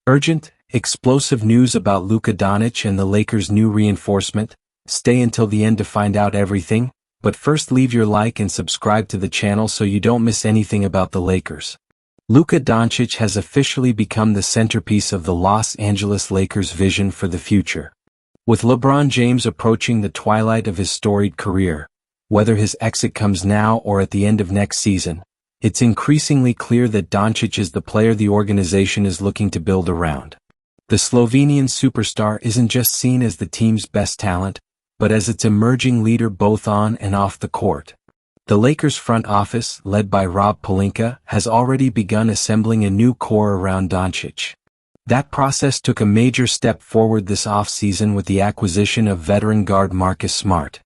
Urgent, explosive news about Luka Doncic and the Lakers' new reinforcement. Stay until the end to find out everything, but first leave your like and subscribe to the channel so you don't miss anything about the Lakers. Luka Doncic has officially become the centerpiece of the Los Angeles Lakers' vision for the future. With LeBron James approaching the twilight of his storied career, whether his exit comes now or at the end of next season, it's increasingly clear that Doncic is the player the organization is looking to build around. The Slovenian superstar isn't just seen as the team's best talent, but as its emerging leader both on and off the court. The Lakers front office, led by Rob Pelinka, has already begun assembling a new core around Doncic. That process took a major step forward this offseason with the acquisition of veteran guard Marcus Smart.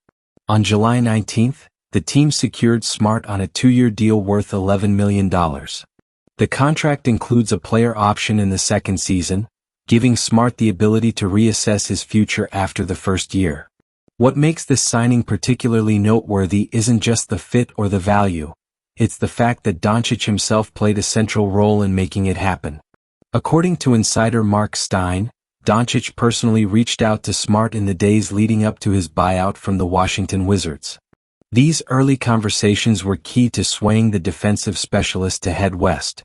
On July 19th, the team secured Smart on a 2-year deal worth $11 million. The contract includes a player option in the second season, giving Smart the ability to reassess his future after the first year. What makes this signing particularly noteworthy isn't just the fit or the value, it's the fact that Doncic himself played a central role in making it happen. According to insider Mark Stein, Doncic personally reached out to Smart in the days leading up to his buyout from the Washington Wizards. These early conversations were key to swaying the defensive specialist to head west.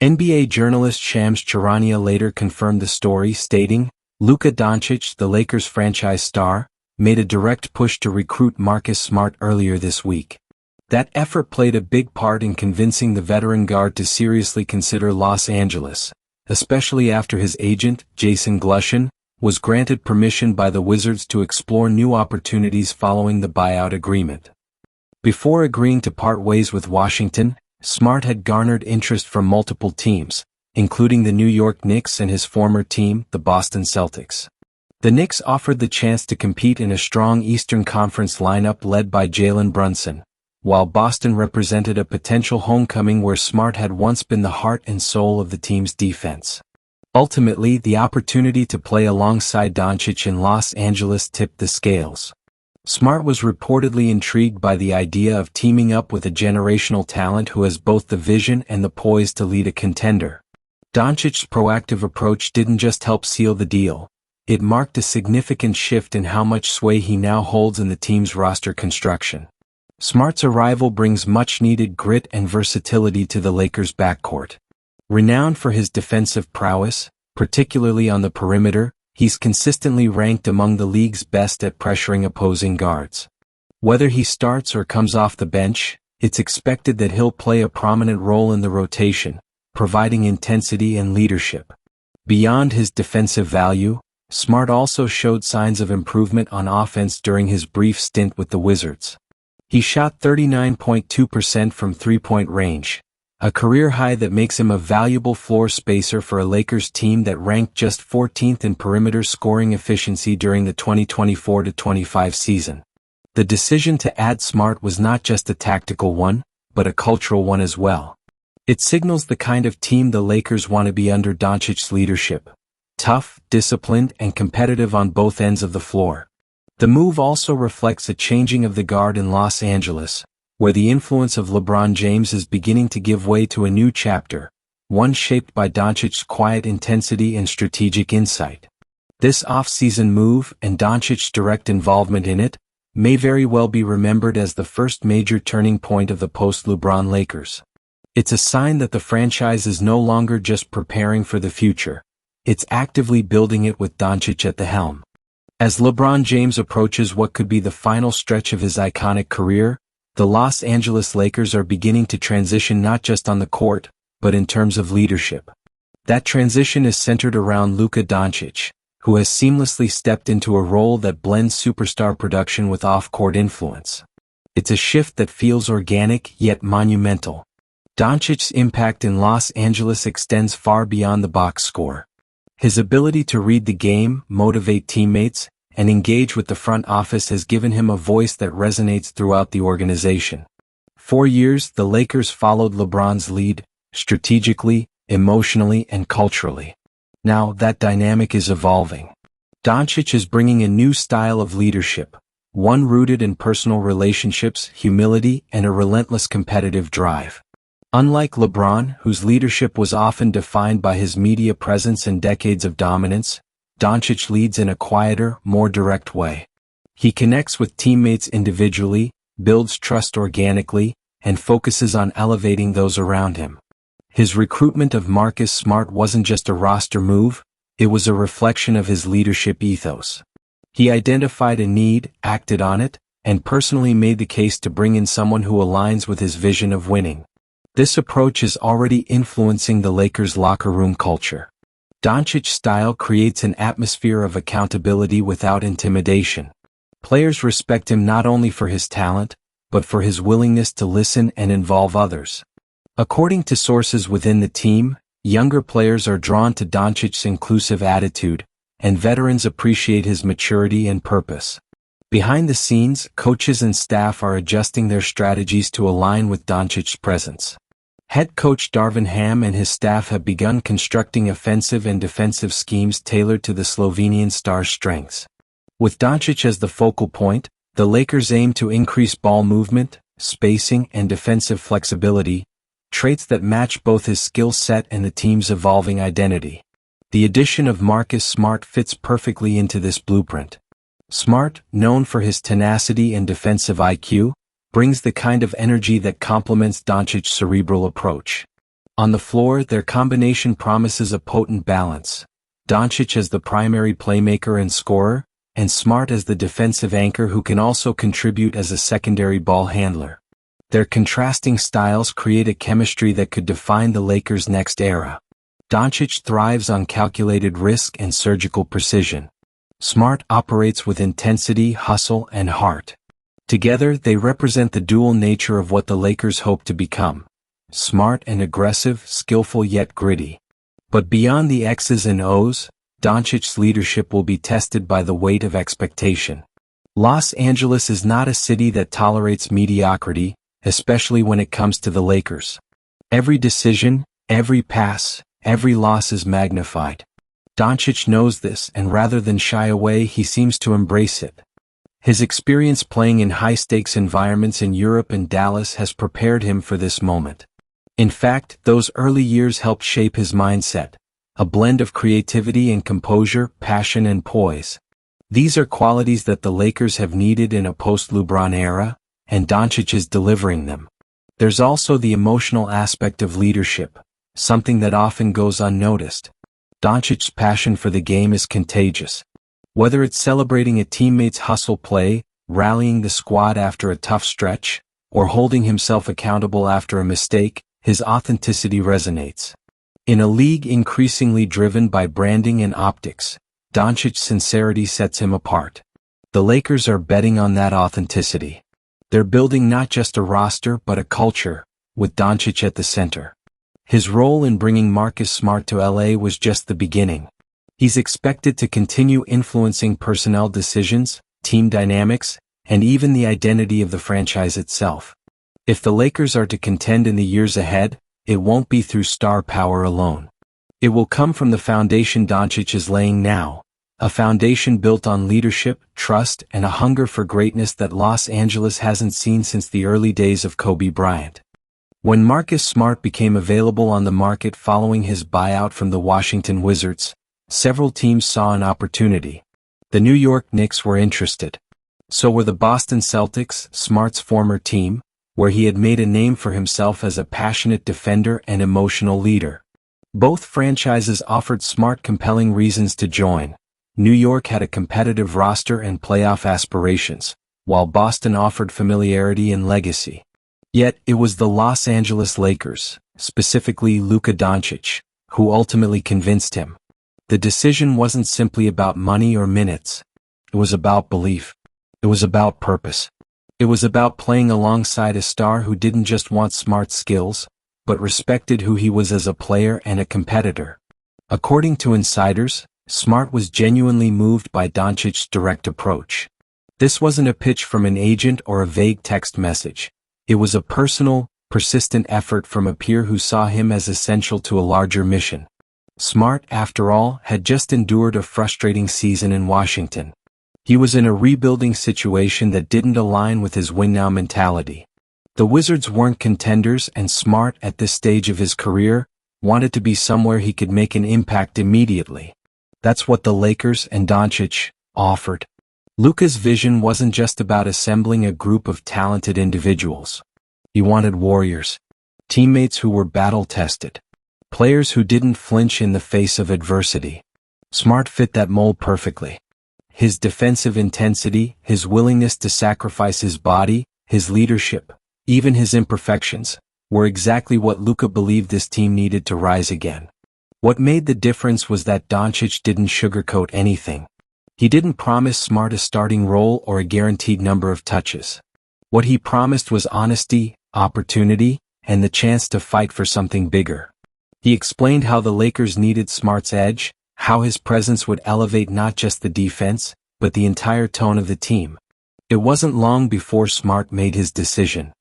NBA journalist Shams Charania later confirmed the story, stating, "Luka Doncic, the Lakers franchise star, made a direct push to recruit Marcus Smart earlier this week. That effort played a big part in convincing the veteran guard to seriously consider Los Angeles, especially after his agent, Jason Glushin, was granted permission by the Wizards to explore new opportunities following the buyout agreement." Before agreeing to part ways with Washington, Smart had garnered interest from multiple teams, including the New York Knicks and his former team, the Boston Celtics. The Knicks offered the chance to compete in a strong Eastern Conference lineup led by Jalen Brunson, while Boston represented a potential homecoming where Smart had once been the heart and soul of the team's defense. Ultimately, the opportunity to play alongside Doncic in Los Angeles tipped the scales. Smart was reportedly intrigued by the idea of teaming up with a generational talent who has both the vision and the poise to lead a contender. Doncic's proactive approach didn't just help seal the deal, it marked a significant shift in how much sway he now holds in the team's roster construction. Smart's arrival brings much-needed grit and versatility to the Lakers' backcourt. Renowned for his defensive prowess, particularly on the perimeter, he's consistently ranked among the league's best at pressuring opposing guards. Whether he starts or comes off the bench, it's expected that he'll play a prominent role in the rotation, providing intensity and leadership. Beyond his defensive value, Smart also showed signs of improvement on offense during his brief stint with the Wizards. He shot 39.2% from three-point range, a career high that makes him a valuable floor spacer for a Lakers team that ranked just 14th in perimeter scoring efficiency during the 2024-25 season. The decision to add Smart was not just a tactical one, but a cultural one as well. It signals the kind of team the Lakers want to be under Doncic's leadership: tough, disciplined, and competitive on both ends of the floor. The move also reflects a changing of the guard in Los Angeles, where the influence of LeBron James is beginning to give way to a new chapter, one shaped by Doncic's quiet intensity and strategic insight. This off-season move, and Doncic's direct involvement in it, may very well be remembered as the first major turning point of the post-LeBron Lakers. It's a sign that the franchise is no longer just preparing for the future, it's actively building it with Doncic at the helm. As LeBron James approaches what could be the final stretch of his iconic career, the Los Angeles Lakers are beginning to transition not just on the court, but in terms of leadership. That transition is centered around Luka Doncic, who has seamlessly stepped into a role that blends superstar production with off-court influence. It's a shift that feels organic yet monumental. Doncic's impact in Los Angeles extends far beyond the box score. His ability to read the game, motivate teammates, and engage with the front office has given him a voice that resonates throughout the organization. For years, the Lakers followed LeBron's lead, strategically, emotionally, and culturally. Now, that dynamic is evolving. Doncic is bringing a new style of leadership, one rooted in personal relationships, humility, and a relentless competitive drive. Unlike LeBron, whose leadership was often defined by his media presence and decades of dominance, Doncic leads in a quieter, more direct way. He connects with teammates individually, builds trust organically, and focuses on elevating those around him. His recruitment of Marcus Smart wasn't just a roster move, it was a reflection of his leadership ethos. He identified a need, acted on it, and personally made the case to bring in someone who aligns with his vision of winning. This approach is already influencing the Lakers' locker room culture. Doncic's style creates an atmosphere of accountability without intimidation. Players respect him not only for his talent, but for his willingness to listen and involve others. According to sources within the team, younger players are drawn to Doncic's inclusive attitude, and veterans appreciate his maturity and purpose. Behind the scenes, coaches and staff are adjusting their strategies to align with Doncic's presence. Head coach Darvin Ham and his staff have begun constructing offensive and defensive schemes tailored to the Slovenian star's strengths. With Doncic as the focal point, the Lakers aim to increase ball movement, spacing, and defensive flexibility, traits that match both his skill set and the team's evolving identity. The addition of Marcus Smart fits perfectly into this blueprint. Smart, known for his tenacity and defensive IQ, brings the kind of energy that complements Doncic's cerebral approach. On the floor, their combination promises a potent balance. Doncic as the primary playmaker and scorer, and Smart as the defensive anchor who can also contribute as a secondary ball handler. Their contrasting styles create a chemistry that could define the Lakers' next era. Doncic thrives on calculated risk and surgical precision. Smart operates with intensity, hustle, and heart. Together, they represent the dual nature of what the Lakers hope to become. Smart and aggressive, skillful yet gritty. But beyond the X's and O's, Doncic's leadership will be tested by the weight of expectation. Los Angeles is not a city that tolerates mediocrity, especially when it comes to the Lakers. Every decision, every pass, every loss is magnified. Doncic knows this, and rather than shy away, he seems to embrace it. His experience playing in high-stakes environments in Europe and Dallas has prepared him for this moment. In fact, those early years helped shape his mindset. A blend of creativity and composure, passion and poise. These are qualities that the Lakers have needed in a post-LeBron era, and Doncic is delivering them. There's also the emotional aspect of leadership, something that often goes unnoticed. Doncic's passion for the game is contagious. Whether it's celebrating a teammate's hustle play, rallying the squad after a tough stretch, or holding himself accountable after a mistake, his authenticity resonates. In a league increasingly driven by branding and optics, Doncic's sincerity sets him apart. The Lakers are betting on that authenticity. They're building not just a roster but a culture, with Doncic at the center. His role in bringing Marcus Smart to LA was just the beginning. He's expected to continue influencing personnel decisions, team dynamics, and even the identity of the franchise itself. If the Lakers are to contend in the years ahead, it won't be through star power alone. It will come from the foundation Doncic is laying now, a foundation built on leadership, trust, and a hunger for greatness that Los Angeles hasn't seen since the early days of Kobe Bryant. When Marcus Smart became available on the market following his buyout from the Washington Wizards, several teams saw an opportunity. The New York Knicks were interested. So were the Boston Celtics, Smart's former team, where he had made a name for himself as a passionate defender and emotional leader. Both franchises offered Smart compelling reasons to join. New York had a competitive roster and playoff aspirations, while Boston offered familiarity and legacy. Yet, it was the Los Angeles Lakers, specifically Luka Doncic, who ultimately convinced him. The decision wasn't simply about money or minutes. It was about belief. It was about purpose. It was about playing alongside a star who didn't just want Smart's skills, but respected who he was as a player and a competitor. According to insiders, Smart was genuinely moved by Doncic's direct approach. This wasn't a pitch from an agent or a vague text message. It was a personal, persistent effort from a peer who saw him as essential to a larger mission. Smart, after all, had just endured a frustrating season in Washington. He was in a rebuilding situation that didn't align with his win-now mentality. The Wizards weren't contenders, and Smart, at this stage of his career, wanted to be somewhere he could make an impact immediately. That's what the Lakers and Doncic offered. Luka's vision wasn't just about assembling a group of talented individuals. He wanted warriors, teammates who were battle-tested, players who didn't flinch in the face of adversity. Smart fit that mold perfectly. His defensive intensity, his willingness to sacrifice his body, his leadership, even his imperfections, were exactly what Luka believed this team needed to rise again. What made the difference was that Doncic didn't sugarcoat anything. He didn't promise Smart a starting role or a guaranteed number of touches. What he promised was honesty, opportunity, and the chance to fight for something bigger. He explained how the Lakers needed Smart's edge, how his presence would elevate not just the defense, but the entire tone of the team. It wasn't long before Smart made his decision.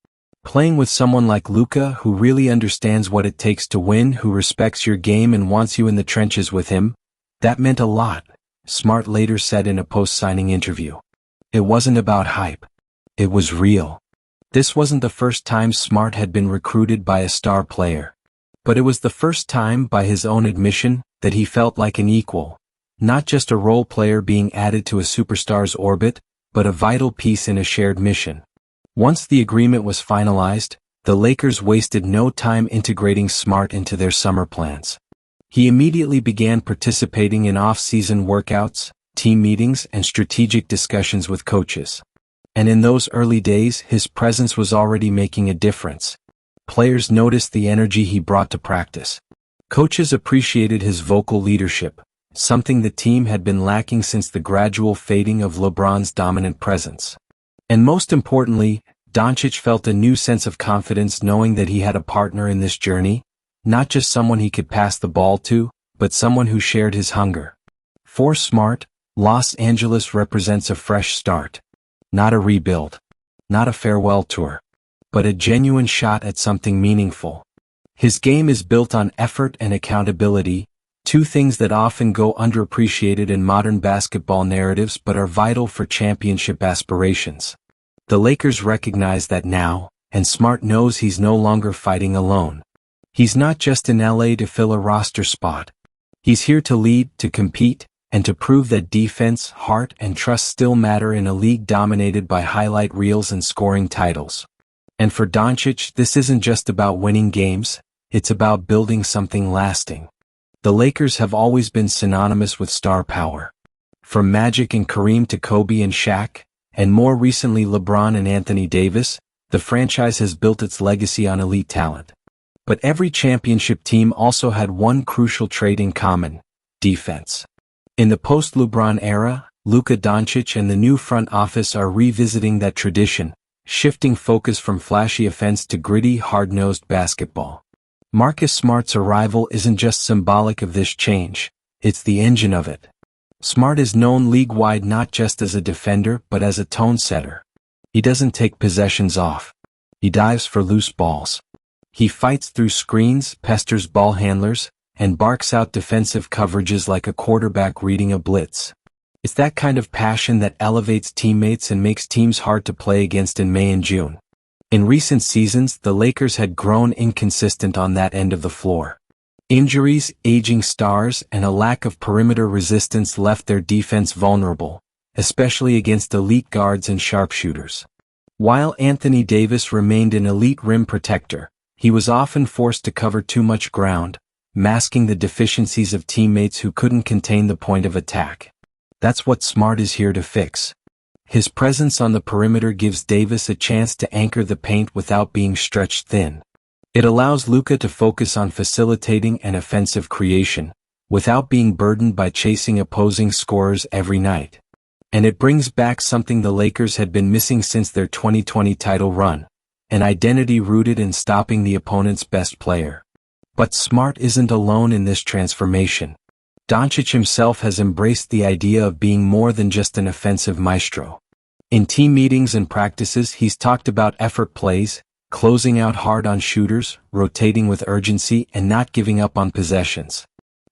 Playing with someone like Luka, who really understands what it takes to win, who respects your game and wants you in the trenches with him, that meant a lot, Smart later said in a post-signing interview. It wasn't about hype. It was real. This wasn't the first time Smart had been recruited by a star player. But it was the first time, by his own admission, that he felt like an equal. Not just a role player being added to a superstar's orbit, but a vital piece in a shared mission. Once the agreement was finalized, the Lakers wasted no time integrating Smart into their summer plans. He immediately began participating in off-season workouts, team meetings, and strategic discussions with coaches. And in those early days, his presence was already making a difference. Players noticed the energy he brought to practice. Coaches appreciated his vocal leadership, something the team had been lacking since the gradual fading of LeBron's dominant presence. And most importantly, Doncic felt a new sense of confidence knowing that he had a partner in this journey, not just someone he could pass the ball to, but someone who shared his hunger. For Smart, Los Angeles represents a fresh start. Not a rebuild. Not a farewell tour. But a genuine shot at something meaningful. His game is built on effort and accountability, two things that often go underappreciated in modern basketball narratives but are vital for championship aspirations. The Lakers recognize that now, and Smart knows he's no longer fighting alone. He's not just in LA to fill a roster spot. He's here to lead, to compete, and to prove that defense, heart, and trust still matter in a league dominated by highlight reels and scoring titles. And for Doncic, this isn't just about winning games, it's about building something lasting. The Lakers have always been synonymous with star power. From Magic and Kareem to Kobe and Shaq, and more recently LeBron and Anthony Davis, the franchise has built its legacy on elite talent. But every championship team also had one crucial trait in common: defense. In the post-LeBron era, Luka Doncic and the new front office are revisiting that tradition, shifting focus from flashy offense to gritty, hard-nosed basketball. Marcus Smart's arrival isn't just symbolic of this change, it's the engine of it. Smart is known league-wide not just as a defender but as a tone-setter. He doesn't take possessions off. He dives for loose balls. He fights through screens, pesters ball handlers, and barks out defensive coverages like a quarterback reading a blitz. It's that kind of passion that elevates teammates and makes teams hard to play against in May and June. In recent seasons, the Lakers had grown inconsistent on that end of the floor. Injuries, aging stars, and a lack of perimeter resistance left their defense vulnerable, especially against elite guards and sharpshooters. While Anthony Davis remained an elite rim protector, he was often forced to cover too much ground, masking the deficiencies of teammates who couldn't contain the point of attack. That's what Smart is here to fix. His presence on the perimeter gives Davis a chance to anchor the paint without being stretched thin. It allows Luka to focus on facilitating and offensive creation, without being burdened by chasing opposing scorers every night. And it brings back something the Lakers had been missing since their 2020 title run: an identity rooted in stopping the opponent's best player. But Smart isn't alone in this transformation. Doncic himself has embraced the idea of being more than just an offensive maestro. In team meetings and practices, he's talked about effort plays, closing out hard on shooters, rotating with urgency, and not giving up on possessions.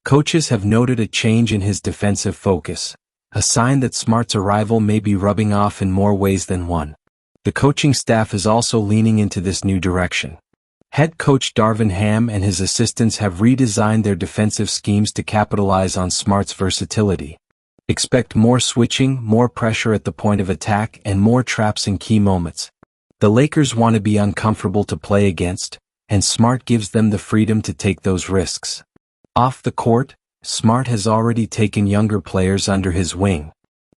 Coaches have noted a change in his defensive focus, a sign that Smart's arrival may be rubbing off in more ways than one. The coaching staff is also leaning into this new direction. Head coach Darvin Ham and his assistants have redesigned their defensive schemes to capitalize on Smart's versatility. Expect more switching, more pressure at the point of attack, and more traps in key moments. The Lakers want to be uncomfortable to play against, and Smart gives them the freedom to take those risks. Off the court, Smart has already taken younger players under his wing.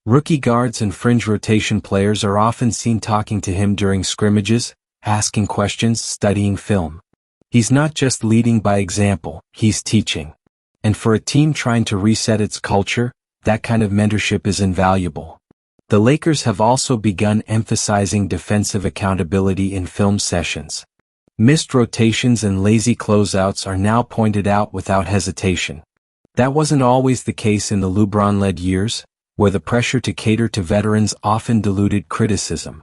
Rookie guards and fringe rotation players are often seen talking to him during scrimmages, asking questions, studying film. He's not just leading by example, he's teaching. And for a team trying to reset its culture, that kind of mentorship is invaluable. The Lakers have also begun emphasizing defensive accountability in film sessions. Missed rotations and lazy closeouts are now pointed out without hesitation. That wasn't always the case in the LeBron-led years, where the pressure to cater to veterans often diluted criticism.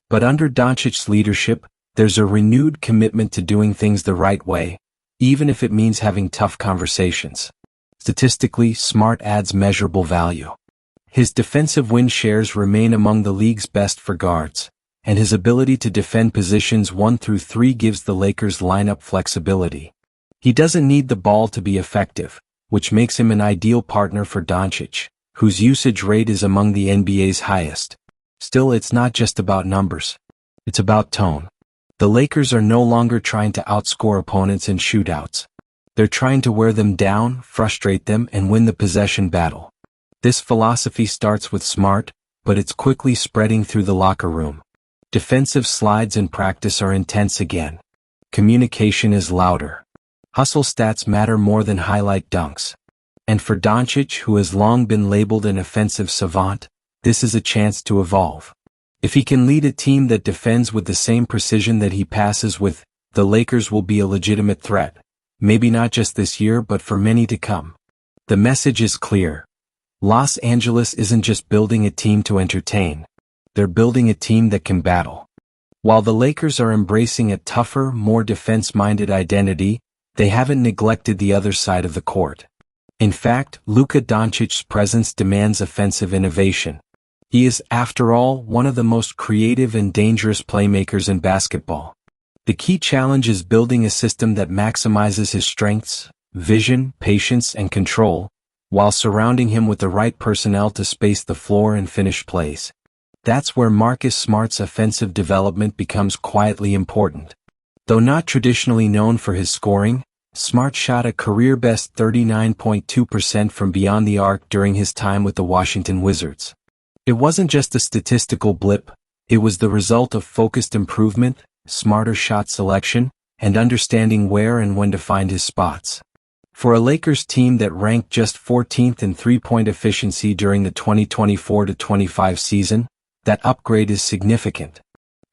But under Doncic's leadership, there's a renewed commitment to doing things the right way, even if it means having tough conversations. Statistically, Smart adds measurable value. His defensive win shares remain among the league's best for guards, and his ability to defend positions 1 through 3 gives the Lakers lineup flexibility. He doesn't need the ball to be effective, which makes him an ideal partner for Doncic, whose usage rate is among the NBA's highest. Still, it's not just about numbers. It's about tone. The Lakers are no longer trying to outscore opponents in shootouts. They're trying to wear them down, frustrate them, and win the possession battle. This philosophy starts with Smart, but it's quickly spreading through the locker room. Defensive slides in practice are intense again. Communication is louder. Hustle stats matter more than highlight dunks. And for Doncic, who has long been labeled an offensive savant, this is a chance to evolve. If he can lead a team that defends with the same precision that he passes with, the Lakers will be a legitimate threat. Maybe not just this year, but for many to come. The message is clear. Los Angeles isn't just building a team to entertain. They're building a team that can battle. While the Lakers are embracing a tougher, more defense-minded identity, they haven't neglected the other side of the court. In fact, Luka Doncic's presence demands offensive innovation. He is, after all, one of the most creative and dangerous playmakers in basketball. The key challenge is building a system that maximizes his strengths, vision, patience, and control, while surrounding him with the right personnel to space the floor and finish plays. That's where Marcus Smart's offensive development becomes quietly important. Though not traditionally known for his scoring, Smart shot a career-best 39.2% from beyond the arc during his time with the Washington Wizards. It wasn't just a statistical blip, it was the result of focused improvement, smarter shot selection, and understanding where and when to find his spots. For a Lakers team that ranked just 14th in three-point efficiency during the 2024-25 season, that upgrade is significant.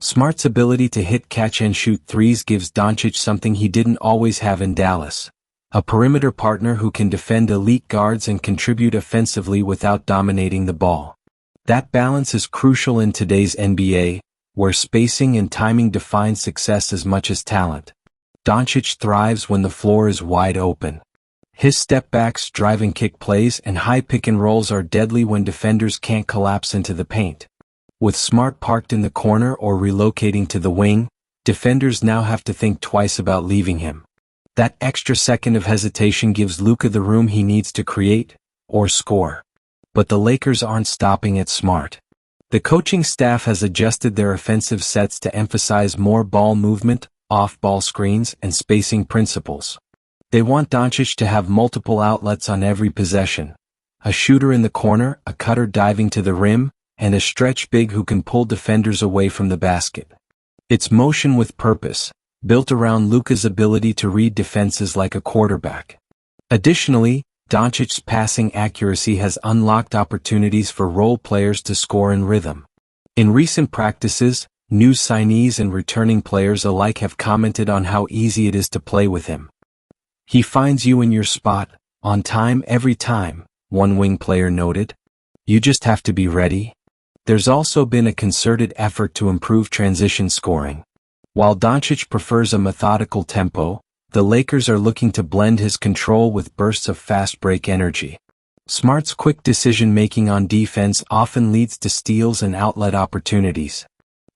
Smart's ability to hit, catch, and shoot threes gives Doncic something he didn't always have in Dallas. A perimeter partner who can defend elite guards and contribute offensively without dominating the ball. That balance is crucial in today's NBA, where spacing and timing define success as much as talent. Doncic thrives when the floor is wide open. His step-backs, drive and kick plays, and high pick-and-rolls are deadly when defenders can't collapse into the paint. With Smart parked in the corner or relocating to the wing, defenders now have to think twice about leaving him. That extra second of hesitation gives Luka the room he needs to create or score. But the Lakers aren't stopping at Smart. The coaching staff has adjusted their offensive sets to emphasize more ball movement, off-ball screens, and spacing principles. They want Doncic to have multiple outlets on every possession. A shooter in the corner, a cutter diving to the rim, and a stretch big who can pull defenders away from the basket. It's motion with purpose, built around Luka's ability to read defenses like a quarterback. Additionally, Doncic's passing accuracy has unlocked opportunities for role players to score in rhythm. In recent practices, new signees and returning players alike have commented on how easy it is to play with him. He finds you in your spot, on time every time, one wing player noted. You just have to be ready. There's also been a concerted effort to improve transition scoring. While Doncic prefers a methodical tempo, the Lakers are looking to blend his control with bursts of fast break energy. Smart's quick decision-making on defense often leads to steals and outlet opportunities.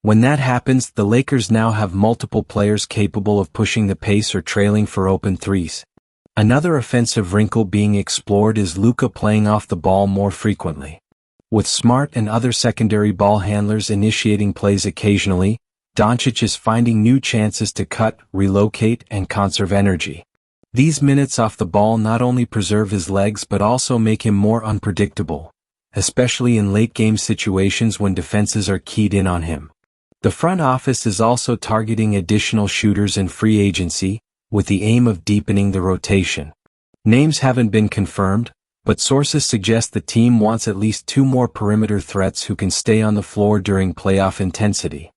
When that happens, the Lakers now have multiple players capable of pushing the pace or trailing for open threes. Another offensive wrinkle being explored is Luka playing off the ball more frequently. With Smart and other secondary ball handlers initiating plays occasionally, Doncic is finding new chances to cut, relocate, and conserve energy. These minutes off the ball not only preserve his legs but also make him more unpredictable, especially in late-game situations when defenses are keyed in on him. The front office is also targeting additional shooters in free agency, with the aim of deepening the rotation. Names haven't been confirmed, but sources suggest the team wants at least 2 more perimeter threats who can stay on the floor during playoff intensity.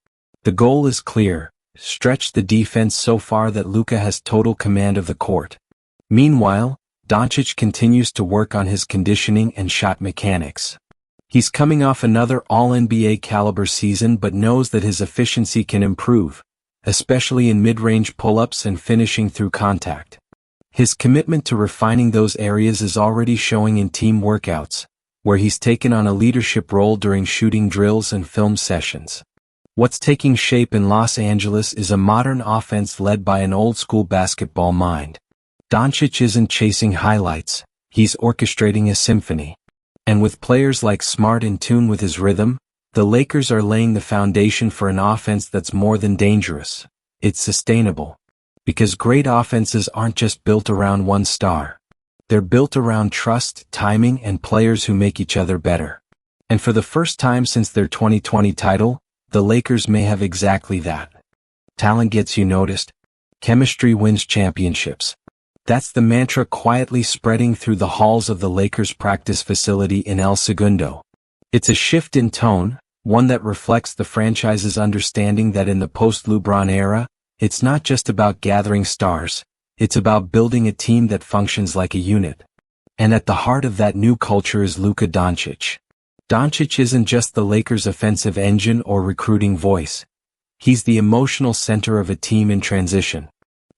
The goal is clear: stretch the defense so far that Luka has total command of the court. Meanwhile, Doncic continues to work on his conditioning and shot mechanics. He's coming off another All-NBA caliber season but knows that his efficiency can improve, especially in mid-range pull-ups and finishing through contact. His commitment to refining those areas is already showing in team workouts, where he's taken on a leadership role during shooting drills and film sessions. What's taking shape in Los Angeles is a modern offense led by an old-school basketball mind. Doncic isn't chasing highlights, he's orchestrating a symphony. And with players like Smart in tune with his rhythm, the Lakers are laying the foundation for an offense that's more than dangerous. It's sustainable. Because great offenses aren't just built around one star. They're built around trust, timing, and players who make each other better. And for the first time since their 2020 title, the Lakers may have exactly that. Talent gets you noticed. Chemistry wins championships. That's the mantra quietly spreading through the halls of the Lakers practice facility in El Segundo. It's a shift in tone, one that reflects the franchise's understanding that in the post-LeBron era, it's not just about gathering stars, it's about building a team that functions like a unit. And at the heart of that new culture is Luka Doncic. Doncic isn't just the Lakers' offensive engine or recruiting voice. He's the emotional center of a team in transition.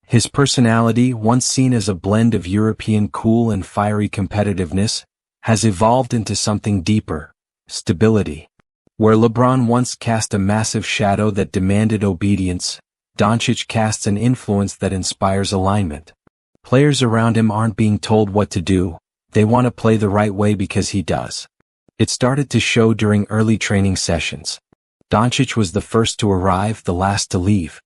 His personality, once seen as a blend of European cool and fiery competitiveness, has evolved into something deeper: stability. Where LeBron once cast a massive shadow that demanded obedience, Doncic casts an influence that inspires alignment. Players around him aren't being told what to do, they want to play the right way because he does. It started to show during early training sessions. Doncic was the first to arrive, the last to leave.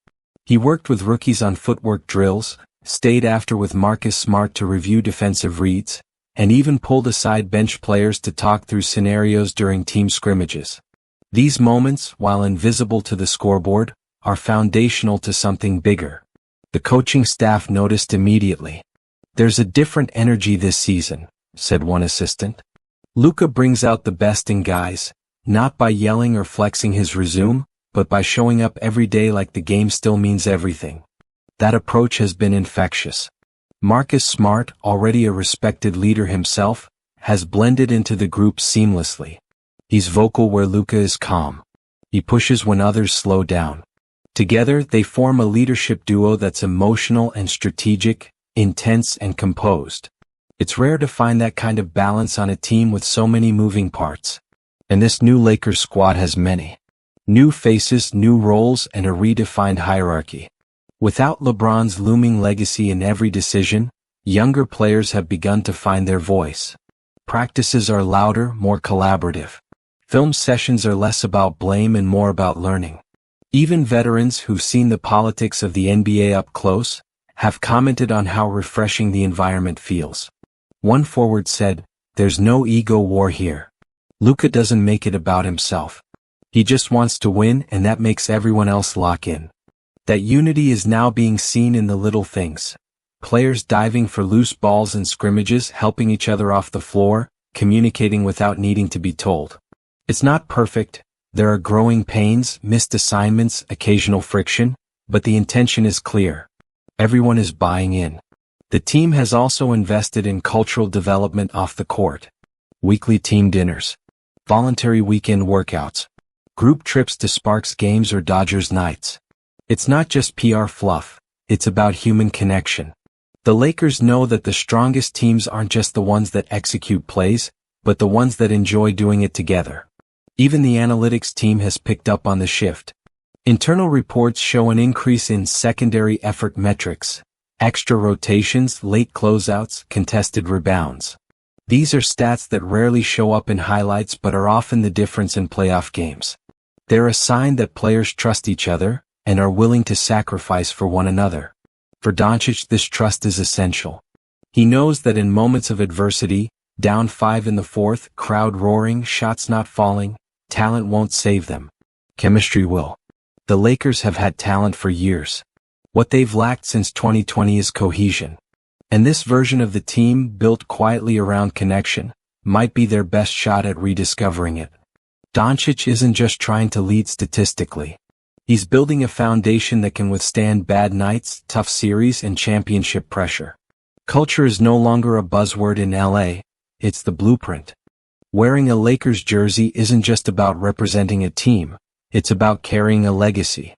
He worked with rookies on footwork drills, stayed after with Marcus Smart to review defensive reads, and even pulled aside bench players to talk through scenarios during team scrimmages. These moments, while invisible to the scoreboard, are foundational to something bigger. The coaching staff noticed immediately. "There's a different energy this season," said one assistant. Luka brings out the best in guys, not by yelling or flexing his resume, but by showing up every day like the game still means everything. That approach has been infectious. Marcus Smart, already a respected leader himself, has blended into the group seamlessly. He's vocal where Luka is calm. He pushes when others slow down. Together, they form a leadership duo that's emotional and strategic, intense and composed. It's rare to find that kind of balance on a team with so many moving parts. And this new Lakers squad has many. New faces, new roles, and a redefined hierarchy. Without LeBron's looming legacy in every decision, younger players have begun to find their voice. Practices are louder, more collaborative. Film sessions are less about blame and more about learning. Even veterans who've seen the politics of the NBA up close have commented on how refreshing the environment feels. One forward said, "There's no ego war here. Luka doesn't make it about himself. He just wants to win, and that makes everyone else lock in." That unity is now being seen in the little things. Players diving for loose balls in scrimmages, helping each other off the floor, communicating without needing to be told. It's not perfect, there are growing pains, missed assignments, occasional friction, but the intention is clear. Everyone is buying in. The team has also invested in cultural development off the court. Weekly team dinners. Voluntary weekend workouts. Group trips to Sparks games or Dodgers nights. It's not just PR fluff, it's about human connection. The Lakers know that the strongest teams aren't just the ones that execute plays, but the ones that enjoy doing it together. Even the analytics team has picked up on the shift. Internal reports show an increase in secondary effort metrics, extra rotations, late closeouts, contested rebounds. These are stats that rarely show up in highlights but are often the difference in playoff games. They're a sign that players trust each other and are willing to sacrifice for one another. For Doncic, this trust is essential. He knows that in moments of adversity, down 5 in the fourth, crowd roaring, shots not falling, talent won't save them. Chemistry will. The Lakers have had talent for years. What they've lacked since 2020 is cohesion. And this version of the team, built quietly around connection, might be their best shot at rediscovering it. Doncic isn't just trying to lead statistically. He's building a foundation that can withstand bad nights, tough series, and championship pressure. Culture is no longer a buzzword in LA, it's the blueprint. Wearing a Lakers jersey isn't just about representing a team, it's about carrying a legacy.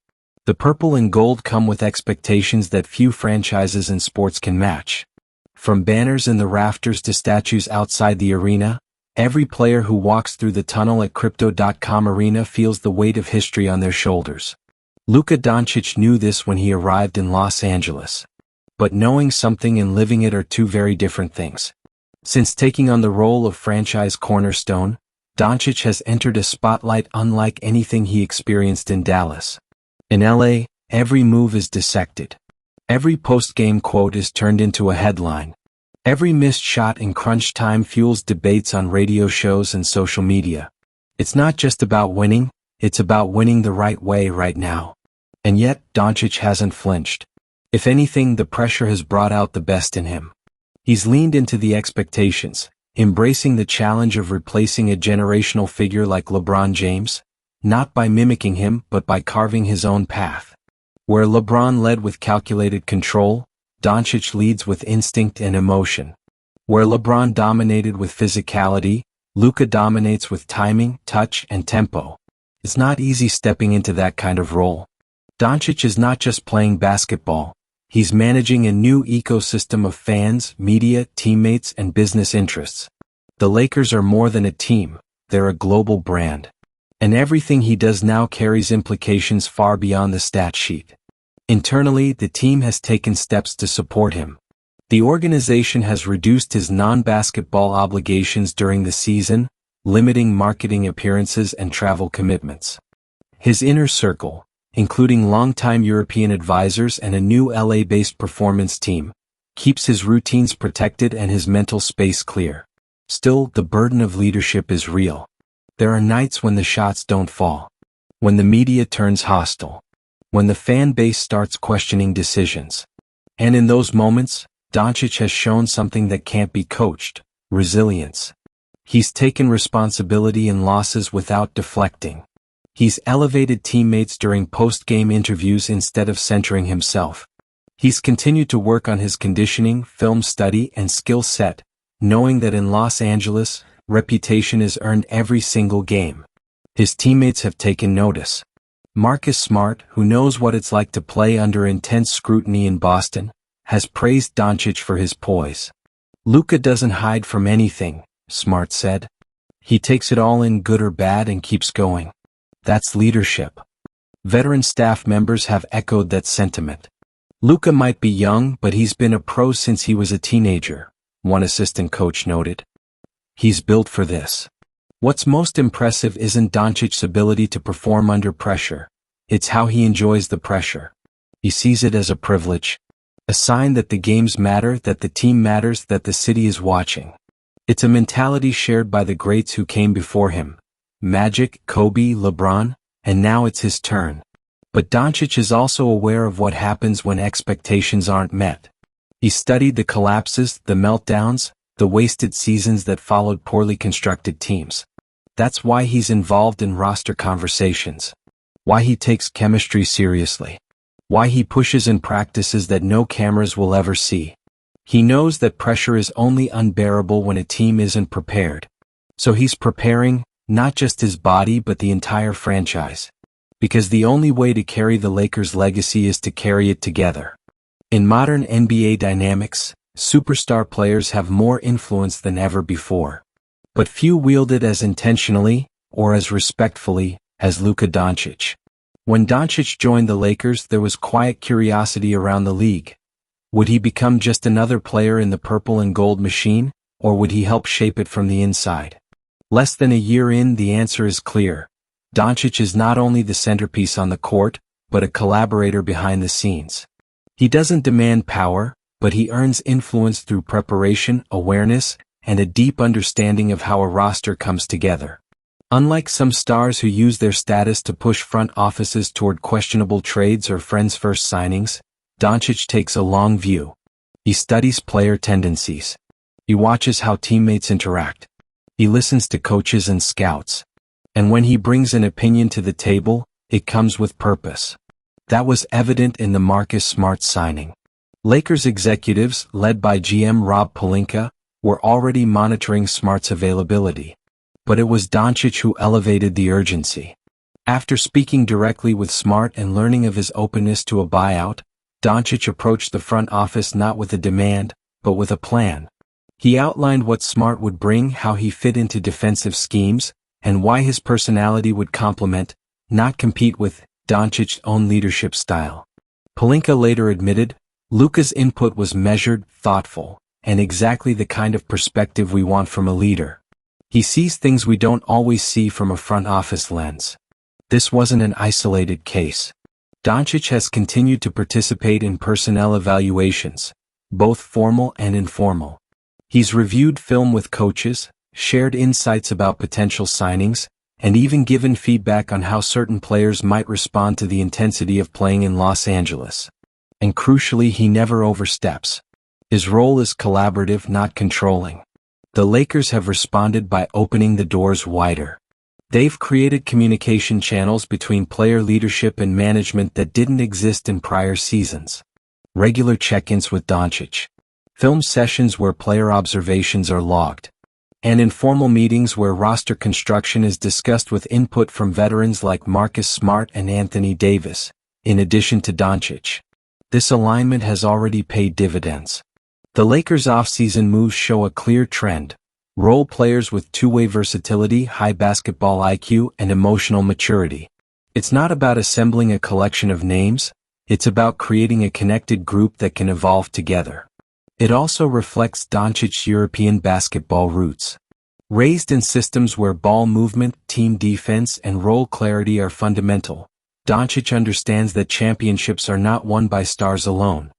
The purple and gold come with expectations that few franchises in sports can match. From banners in the rafters to statues outside the arena, every player who walks through the tunnel at Crypto.com Arena feels the weight of history on their shoulders. Luka Doncic knew this when he arrived in Los Angeles. But knowing something and living it are two very different things. Since taking on the role of franchise cornerstone, Doncic has entered a spotlight unlike anything he experienced in Dallas. In LA, every move is dissected. Every post-game quote is turned into a headline. Every missed shot in crunch time fuels debates on radio shows and social media. It's not just about winning, it's about winning the right way right now. And yet, Doncic hasn't flinched. If anything, the pressure has brought out the best in him. He's leaned into the expectations, embracing the challenge of replacing a generational figure like LeBron James, not by mimicking him but by carving his own path. Where LeBron led with calculated control, Doncic leads with instinct and emotion. Where LeBron dominated with physicality, Luka dominates with timing, touch, and tempo. It's not easy stepping into that kind of role. Doncic is not just playing basketball, he's managing a new ecosystem of fans, media, teammates, and business interests. The Lakers are more than a team, they're a global brand. And everything he does now carries implications far beyond the stat sheet. Internally, the team has taken steps to support him. The organization has reduced his non-basketball obligations during the season, limiting marketing appearances and travel commitments. His inner circle, including longtime European advisors and a new LA-based performance team, keeps his routines protected and his mental space clear. Still, the burden of leadership is real. There are nights when the shots don't fall, when the media turns hostile, when the fan base starts questioning decisions. And in those moments, Doncic has shown something that can't be coached: resilience. He's taken responsibility in losses without deflecting. He's elevated teammates during post-game interviews instead of centering himself. He's continued to work on his conditioning, film study, and skill set, knowing that in Los Angeles, reputation is earned every single game. His teammates have taken notice. Marcus Smart, who knows what it's like to play under intense scrutiny in Boston, has praised Doncic for his poise. Luka doesn't hide from anything, Smart said. He takes it all in, good or bad, and keeps going. That's leadership. Veteran staff members have echoed that sentiment. Luka might be young, but he's been a pro since he was a teenager, one assistant coach noted. He's built for this. What's most impressive isn't Doncic's ability to perform under pressure. It's how he enjoys the pressure. He sees it as a privilege. A sign that the games matter, that the team matters, that the city is watching. It's a mentality shared by the greats who came before him. Magic, Kobe, LeBron, and now it's his turn. But Doncic is also aware of what happens when expectations aren't met. He studied the collapses, the meltdowns, the wasted seasons that followed poorly constructed teams. That's why he's involved in roster conversations. Why he takes chemistry seriously. Why he pushes in practices that no cameras will ever see. He knows that pressure is only unbearable when a team isn't prepared. So he's preparing, not just his body but the entire franchise. Because the only way to carry the Lakers' legacy is to carry it together. In modern NBA dynamics, superstar players have more influence than ever before. But few wield it as intentionally, or as respectfully, as Luka Doncic. When Doncic joined the Lakers, there was quiet curiosity around the league. Would he become just another player in the purple and gold machine, or would he help shape it from the inside? Less than a year in, the answer is clear. Doncic is not only the centerpiece on the court, but a collaborator behind the scenes. He doesn't demand power, but he earns influence through preparation, awareness, and a deep understanding of how a roster comes together. Unlike some stars who use their status to push front offices toward questionable trades or friends-first signings, Doncic takes a long view. He studies player tendencies. He watches how teammates interact. He listens to coaches and scouts. And when he brings an opinion to the table, it comes with purpose. That was evident in the Marcus Smart signing. Lakers executives, led by GM Rob Pelinka, were already monitoring Smart's availability. But it was Doncic who elevated the urgency. After speaking directly with Smart and learning of his openness to a buyout, Doncic approached the front office not with a demand, but with a plan. He outlined what Smart would bring, how he fit into defensive schemes, and why his personality would complement, not compete with, Doncic's own leadership style. Pelinka later admitted, Luka's input was measured, thoughtful, and exactly the kind of perspective we want from a leader. He sees things we don't always see from a front office lens. This wasn't an isolated case. Doncic has continued to participate in personnel evaluations, both formal and informal. He's reviewed film with coaches, shared insights about potential signings, and even given feedback on how certain players might respond to the intensity of playing in Los Angeles. And crucially, he never oversteps. His role is collaborative, not controlling. The Lakers have responded by opening the doors wider. They've created communication channels between player leadership and management that didn't exist in prior seasons. Regular check-ins with Doncic. Film sessions where player observations are logged. And informal meetings where roster construction is discussed with input from veterans like Marcus Smart and Anthony Davis, in addition to Doncic. This alignment has already paid dividends. The Lakers' offseason moves show a clear trend. Role players with two-way versatility, high basketball IQ, and emotional maturity. It's not about assembling a collection of names, it's about creating a connected group that can evolve together. It also reflects Doncic's European basketball roots. Raised in systems where ball movement, team defense, and role clarity are fundamental, Doncic understands that championships are not won by stars alone.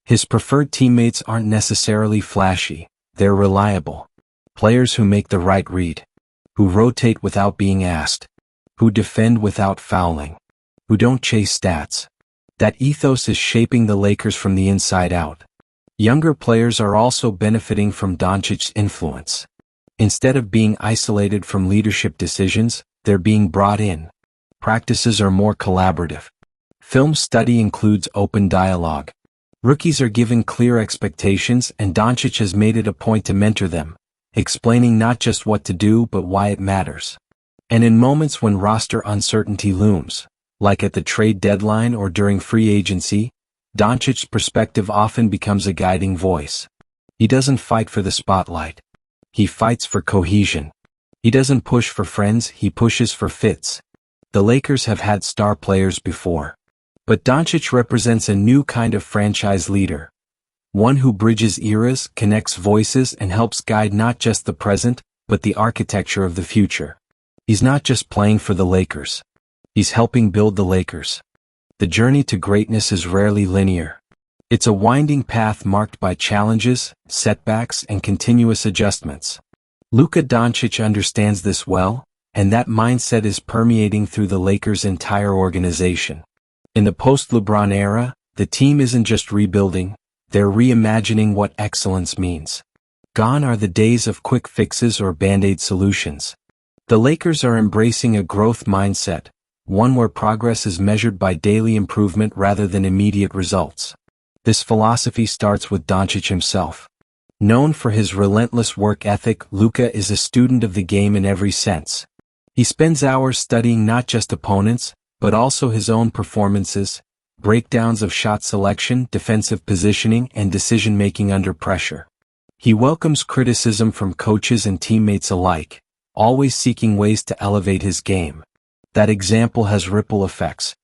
His preferred teammates aren't necessarily flashy, they're reliable. Players who make the right read. Who rotate without being asked. Who defend without fouling. Who don't chase stats. That ethos is shaping the Lakers from the inside out. Younger players are also benefiting from Doncic's influence. Instead of being isolated from leadership decisions, they're being brought in. Practices are more collaborative. Film study includes open dialogue. Rookies are given clear expectations, and Doncic has made it a point to mentor them, explaining not just what to do but why it matters. And in moments when roster uncertainty looms, like at the trade deadline or during free agency, Doncic's perspective often becomes a guiding voice. He doesn't fight for the spotlight. He fights for cohesion. He doesn't push for friends, he pushes for fits. The Lakers have had star players before. But Doncic represents a new kind of franchise leader. One who bridges eras, connects voices, and helps guide not just the present, but the architecture of the future. He's not just playing for the Lakers. He's helping build the Lakers. The journey to greatness is rarely linear. It's a winding path marked by challenges, setbacks, and continuous adjustments. Luka Doncic understands this well, and that mindset is permeating through the Lakers' entire organization. In the post-LeBron era, the team isn't just rebuilding, they're reimagining what excellence means. Gone are the days of quick fixes or band-aid solutions. The Lakers are embracing a growth mindset, one where progress is measured by daily improvement rather than immediate results. This philosophy starts with Doncic himself. Known for his relentless work ethic, Luka is a student of the game in every sense. He spends hours studying not just opponents, but also his own performances, breakdowns of shot selection, defensive positioning, and decision-making under pressure. He welcomes criticism from coaches and teammates alike, always seeking ways to elevate his game. That example has ripple effects.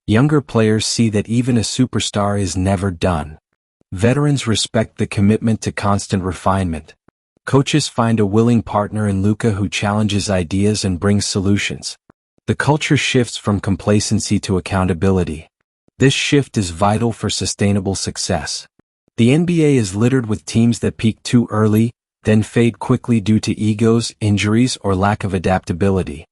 Younger players see that even a superstar is never done. Veterans respect the commitment to constant refinement. Coaches find a willing partner in Luka who challenges ideas and brings solutions. The culture shifts from complacency to accountability. This shift is vital for sustainable success. The NBA is littered with teams that peak too early, then fade quickly due to egos, injuries, or lack of adaptability.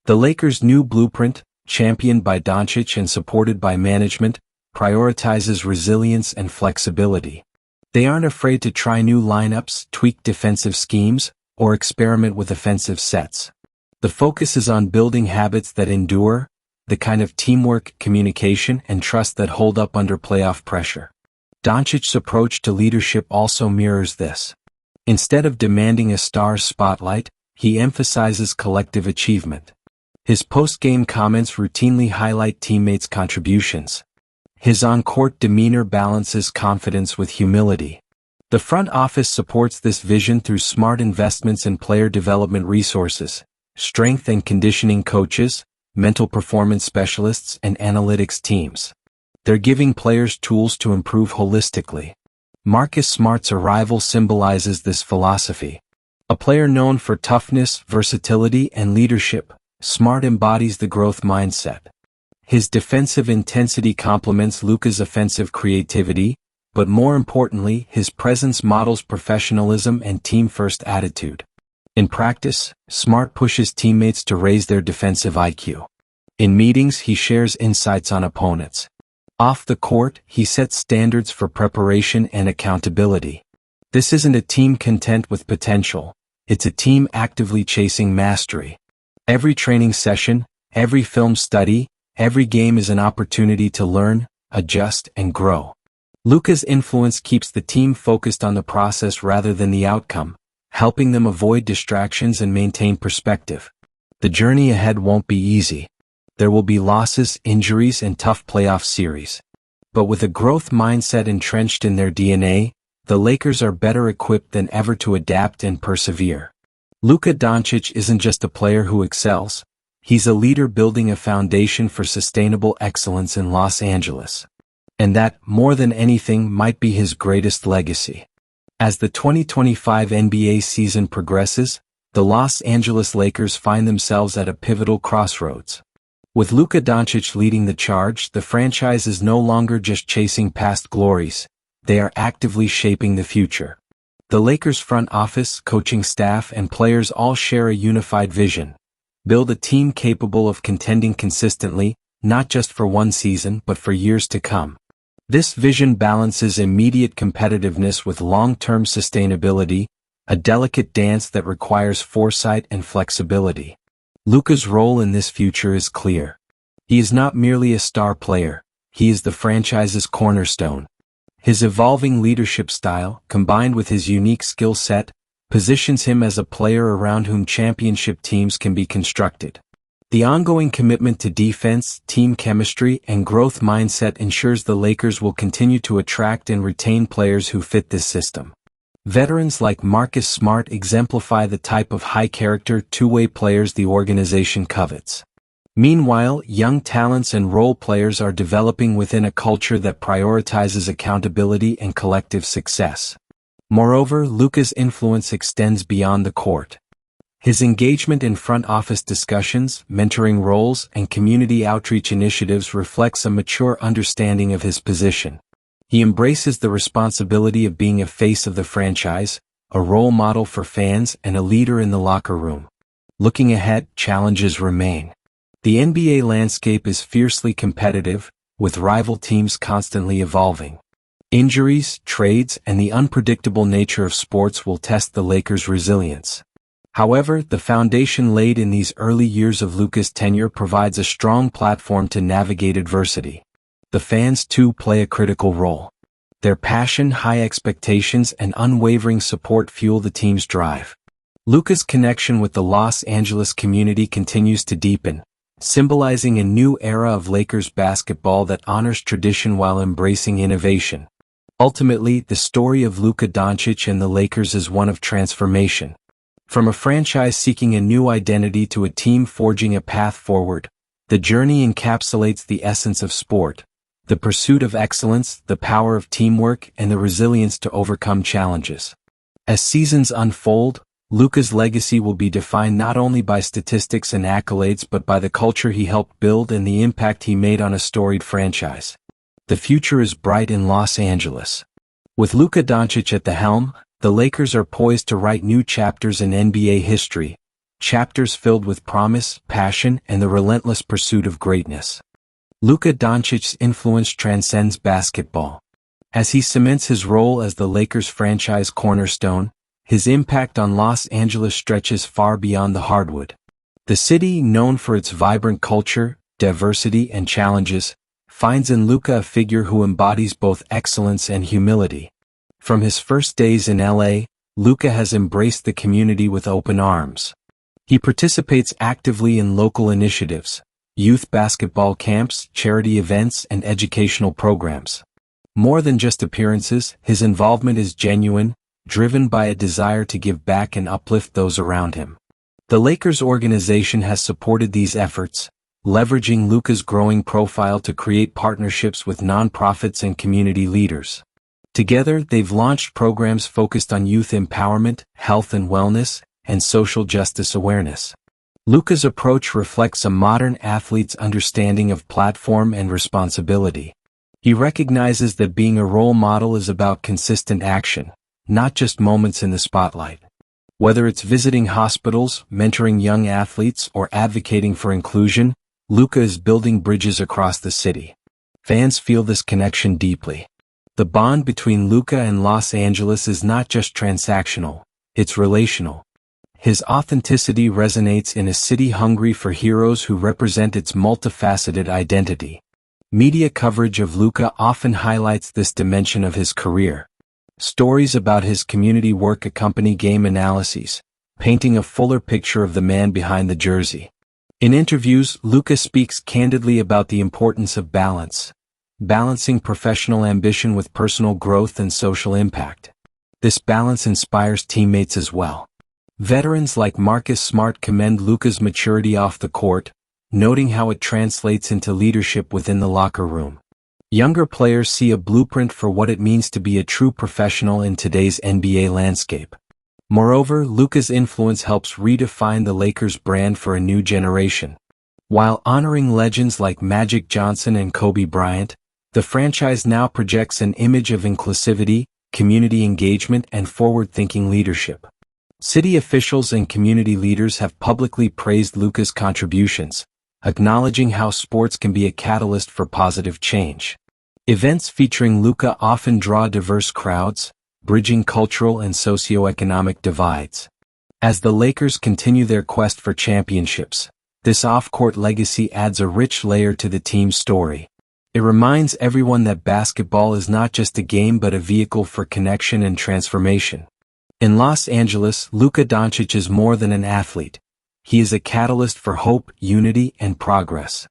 The Lakers' new blueprint, championed by Doncic and supported by management, prioritizes resilience and flexibility. They aren't afraid to try new lineups, tweak defensive schemes, or experiment with offensive sets. The focus is on building habits that endure, the kind of teamwork, communication, and trust that hold up under playoff pressure. Doncic's approach to leadership also mirrors this. Instead of demanding a star's spotlight, he emphasizes collective achievement. His post-game comments routinely highlight teammates' contributions. His on-court demeanor balances confidence with humility. The front office supports this vision through smart investments in player development resources, strength and conditioning coaches, mental performance specialists, and analytics teams. They're giving players tools to improve holistically. Marcus Smart's arrival symbolizes this philosophy. A player known for toughness, versatility, and leadership, Smart embodies the growth mindset. His defensive intensity complements Luka's offensive creativity, but more importantly, his presence models professionalism and team-first attitude. In practice, Smart pushes teammates to raise their defensive IQ. In meetings, he shares insights on opponents. Off the court, he sets standards for preparation and accountability. This isn't a team content with potential, it's a team actively chasing mastery. Every training session, every film study, every game is an opportunity to learn, adjust, and grow. Luka's influence keeps the team focused on the process rather than the outcome, helping them avoid distractions and maintain perspective. The journey ahead won't be easy. There will be losses, injuries, and tough playoff series. But with a growth mindset entrenched in their DNA, the Lakers are better equipped than ever to adapt and persevere. Luka Doncic isn't just a player who excels. He's a leader building a foundation for sustainable excellence in Los Angeles. And that, more than anything, might be his greatest legacy. As the 2025 NBA season progresses, the Los Angeles Lakers find themselves at a pivotal crossroads. With Luka Doncic leading the charge, the franchise is no longer just chasing past glories. They are actively shaping the future. The Lakers' front office, coaching staff, and players all share a unified vision. Build a team capable of contending consistently, not just for one season but for years to come. This vision balances immediate competitiveness with long-term sustainability, a delicate dance that requires foresight and flexibility. Luka's role in this future is clear. He is not merely a star player, he is the franchise's cornerstone. His evolving leadership style, combined with his unique skill set, positions him as a player around whom championship teams can be constructed. The ongoing commitment to defense, team chemistry, and growth mindset ensures the Lakers will continue to attract and retain players who fit this system. Veterans like Marcus Smart exemplify the type of high-character, two-way players the organization covets. Meanwhile, young talents and role players are developing within a culture that prioritizes accountability and collective success. Moreover, Luka's influence extends beyond the court. His engagement in front office discussions, mentoring roles, and community outreach initiatives reflects a mature understanding of his position. He embraces the responsibility of being a face of the franchise, a role model for fans, and a leader in the locker room. Looking ahead, challenges remain. The NBA landscape is fiercely competitive, with rival teams constantly evolving. Injuries, trades, and the unpredictable nature of sports will test the Lakers' resilience. However, the foundation laid in these early years of Luka's tenure provides a strong platform to navigate adversity. The fans, too, play a critical role. Their passion, high expectations, and unwavering support fuel the team's drive. Luka's connection with the Los Angeles community continues to deepen, symbolizing a new era of Lakers basketball that honors tradition while embracing innovation. Ultimately, the story of Luka Doncic and the Lakers is one of transformation. From a franchise seeking a new identity to a team forging a path forward, The journey encapsulates the essence of sport, the pursuit of excellence, the power of teamwork, and the resilience to overcome challenges. As seasons unfold, Luka's legacy will be defined not only by statistics and accolades but by the culture he helped build and the impact he made on a storied franchise. The future is bright in Los Angeles. With Luka Doncic at the helm, the Lakers are poised to write new chapters in NBA history, chapters filled with promise, passion, and the relentless pursuit of greatness. Luka Doncic's influence transcends basketball. As he cements his role as the Lakers' franchise cornerstone, his impact on Los Angeles stretches far beyond the hardwood. The city, known for its vibrant culture, diversity, and challenges, finds in Luka a figure who embodies both excellence and humility. From his first days in LA, Luka has embraced the community with open arms. He participates actively in local initiatives, youth basketball camps, charity events, and educational programs. More than just appearances, his involvement is genuine, driven by a desire to give back and uplift those around him. The Lakers organization has supported these efforts, leveraging Luka's growing profile to create partnerships with nonprofits and community leaders. Together, they've launched programs focused on youth empowerment, health and wellness, and social justice awareness. Luka's approach reflects a modern athlete's understanding of platform and responsibility. He recognizes that being a role model is about consistent action, not just moments in the spotlight. Whether it's visiting hospitals, mentoring young athletes, or advocating for inclusion, Luka is building bridges across the city. Fans feel this connection deeply. The bond between Luka and Los Angeles is not just transactional, it's relational. His authenticity resonates in a city hungry for heroes who represent its multifaceted identity. Media coverage of Luka often highlights this dimension of his career. Stories about his community work accompany game analyses, painting a fuller picture of the man behind the jersey. In interviews, Luka speaks candidly about the importance of balance, balancing professional ambition with personal growth and social impact. This balance inspires teammates as well. Veterans like Marcus Smart commend Luka's maturity off the court, noting how it translates into leadership within the locker room. Younger players see a blueprint for what it means to be a true professional in today's NBA landscape. Moreover, Luka's influence helps redefine the Lakers' brand for a new generation. While honoring legends like Magic Johnson and Kobe Bryant, the franchise now projects an image of inclusivity, community engagement, and forward-thinking leadership. City officials and community leaders have publicly praised Luka's contributions, acknowledging how sports can be a catalyst for positive change. Events featuring Luka often draw diverse crowds, bridging cultural and socio-economic divides. As the Lakers continue their quest for championships, this off-court legacy adds a rich layer to the team's story. It reminds everyone that basketball is not just a game but a vehicle for connection and transformation. In Los Angeles, Luka Doncic is more than an athlete. He is a catalyst for hope, unity, and progress.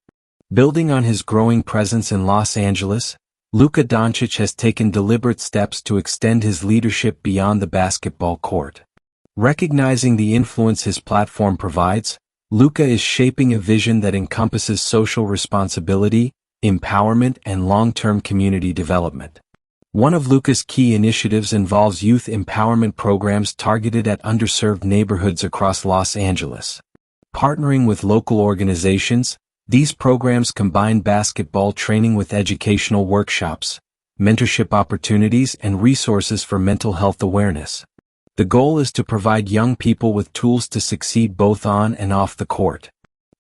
Building on his growing presence in Los Angeles, Luka Doncic has taken deliberate steps to extend his leadership beyond the basketball court. Recognizing the influence his platform provides, Luka is shaping a vision that encompasses social responsibility, empowerment, and long-term community development. One of Luka's key initiatives involves youth empowerment programs targeted at underserved neighborhoods across Los Angeles. Partnering with local organizations, these programs combine basketball training with educational workshops, mentorship opportunities, and resources for mental health awareness. The goal is to provide young people with tools to succeed both on and off the court.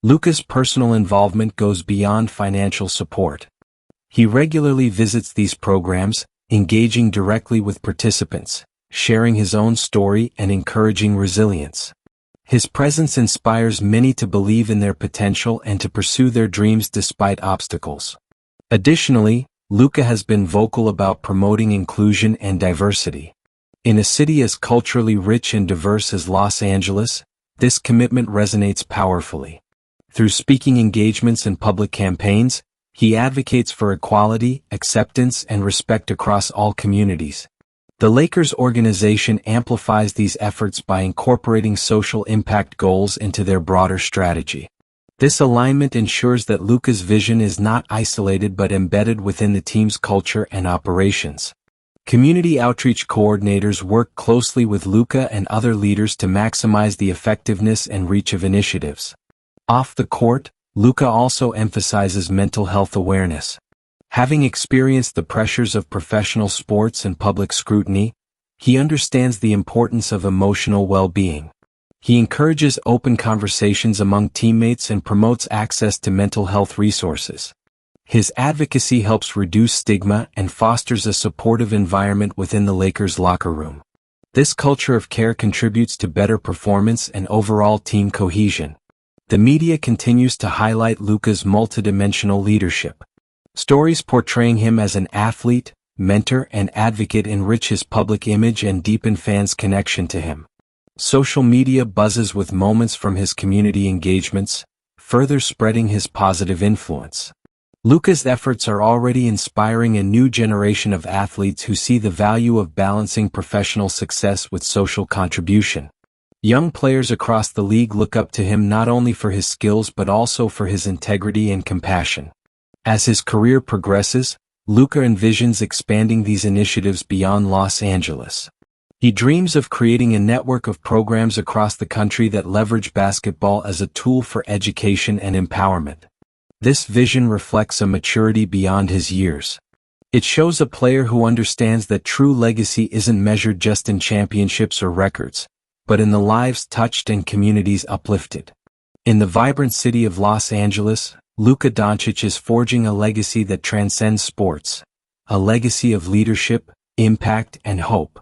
Luka's personal involvement goes beyond financial support. He regularly visits these programs, engaging directly with participants, sharing his own story and encouraging resilience. His presence inspires many to believe in their potential and to pursue their dreams despite obstacles. Additionally, Luka has been vocal about promoting inclusion and diversity. In a city as culturally rich and diverse as Los Angeles, this commitment resonates powerfully. Through speaking engagements and public campaigns, he advocates for equality, acceptance, and respect across all communities. The Lakers organization amplifies these efforts by incorporating social impact goals into their broader strategy. This alignment ensures that Luka's vision is not isolated but embedded within the team's culture and operations. Community outreach coordinators work closely with Luka and other leaders to maximize the effectiveness and reach of initiatives. Off the court, Luka also emphasizes mental health awareness. Having experienced the pressures of professional sports and public scrutiny, he understands the importance of emotional well-being. He encourages open conversations among teammates and promotes access to mental health resources. His advocacy helps reduce stigma and fosters a supportive environment within the Lakers' locker room. This culture of care contributes to better performance and overall team cohesion. The media continues to highlight Luka's multidimensional leadership. Stories portraying him as an athlete, mentor, and advocate enrich his public image and deepen fans' connection to him. Social media buzzes with moments from his community engagements, further spreading his positive influence. Luka's efforts are already inspiring a new generation of athletes who see the value of balancing professional success with social contribution. Young players across the league look up to him not only for his skills but also for his integrity and compassion. As his career progresses, Luka envisions expanding these initiatives beyond Los Angeles. He dreams of creating a network of programs across the country that leverage basketball as a tool for education and empowerment. This vision reflects a maturity beyond his years. It shows a player who understands that true legacy isn't measured just in championships or records, but in the lives touched and communities uplifted. In the vibrant city of Los Angeles, Luka Doncic is forging a legacy that transcends sports, a legacy of leadership, impact, and hope.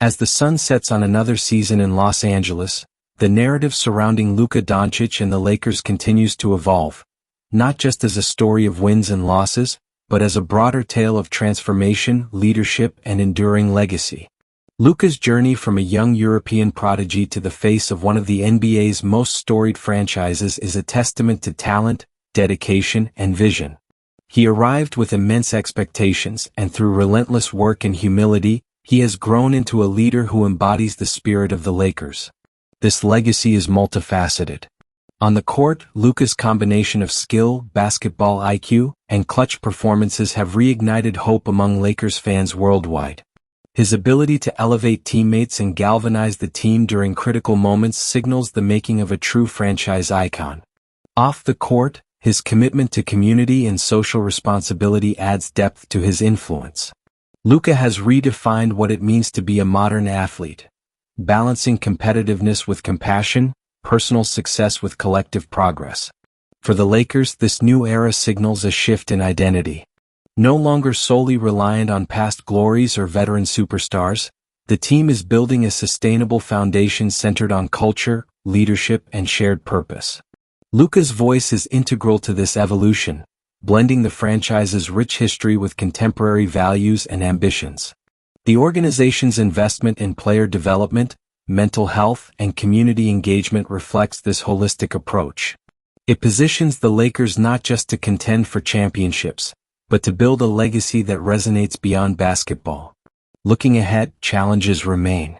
As the sun sets on another season in Los Angeles, the narrative surrounding Luka Doncic and the Lakers continues to evolve, not just as a story of wins and losses, but as a broader tale of transformation, leadership, and enduring legacy. Luka's journey from a young European prodigy to the face of one of the NBA's most storied franchises is a testament to talent, dedication, and vision. He arrived with immense expectations, and through relentless work and humility, he has grown into a leader who embodies the spirit of the Lakers. This legacy is multifaceted. On the court, Luka's combination of skill, basketball IQ, and clutch performances have reignited hope among Lakers fans worldwide. His ability to elevate teammates and galvanize the team during critical moments signals the making of a true franchise icon. Off the court, his commitment to community and social responsibility adds depth to his influence. Luka has redefined what it means to be a modern athlete, balancing competitiveness with compassion, personal success with collective progress. For the Lakers, this new era signals a shift in identity. No longer solely reliant on past glories or veteran superstars, the team is building a sustainable foundation centered on culture, leadership, and shared purpose. Luka's voice is integral to this evolution, blending the franchise's rich history with contemporary values and ambitions. The organization's investment in player development, mental health, and community engagement reflects this holistic approach. It positions the Lakers not just to contend for championships, but to build a legacy that resonates beyond basketball. Looking ahead, challenges remain.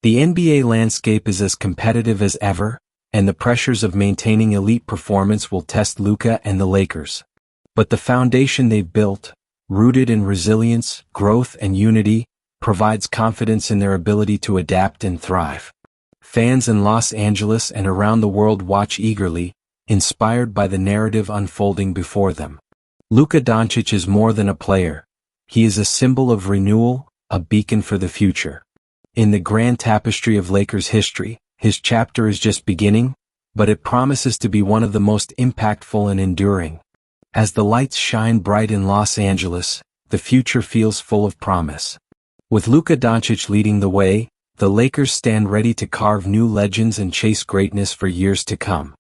The NBA landscape is as competitive as ever, and the pressures of maintaining elite performance will test Luka and the Lakers. But the foundation they've built, rooted in resilience, growth, and unity, provides confidence in their ability to adapt and thrive. Fans in Los Angeles and around the world watch eagerly, inspired by the narrative unfolding before them. Luka Doncic is more than a player. He is a symbol of renewal, a beacon for the future. In the grand tapestry of Lakers history, his chapter is just beginning, but it promises to be one of the most impactful and enduring. As the lights shine bright in Los Angeles, the future feels full of promise. With Luka Doncic leading the way, the Lakers stand ready to carve new legends and chase greatness for years to come.